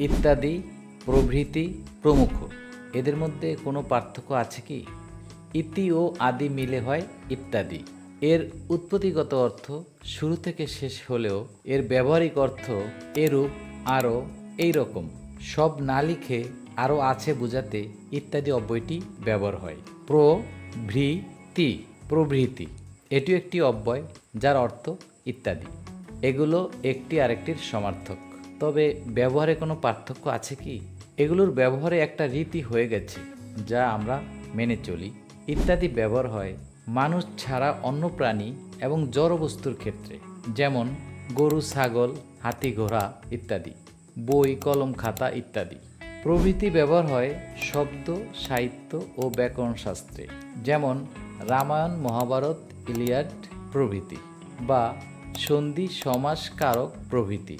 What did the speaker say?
ইত্যাদি, প্রভৃতি, প্রমুখ এদের মধ্যে কোনো পার্থক্য আছে কি? ইতি ও আদি মিলে হয় ইত্যাদি। এর উৎপত্তিগত অর্থ শুরু থেকে শেষ হলেও এর ব্যবহারিক অর্থ এরূপ, আরও, এই রকম। সব না লিখে আরও আছে বোঝাতে ইত্যাদি অব্যয়টি ব্যবহার হয়। প্রভৃতি এটিও একটি অব্যয় যার অর্থ ইত্যাদি। এগুলো একটি আরেকটির সমার্থক। তবে ব্যবহারে কোনো পার্থক্য আছে কি? এগুলোর ব্যবহারে একটা রীতি হয়ে গেছে যা আমরা মেনে চলি। ইত্যাদি ব্যবহার হয় মানুষ ছাড়া অন্য প্রাণী এবং জড় বস্তুর ক্ষেত্রে, যেমন গরু, ছাগল, হাতি, ঘোড়া ইত্যাদি, বই, কলম, খাতা ইত্যাদি। প্রভৃতি ব্যবহার হয় শব্দ, সাহিত্য ও ব্যাকরণ শাস্ত্রে, যেমন রামায়ণ, মহাভারত, ইলিয়াড প্রভৃতি, বা সন্ধি, সমাস, কারক প্রভৃতি।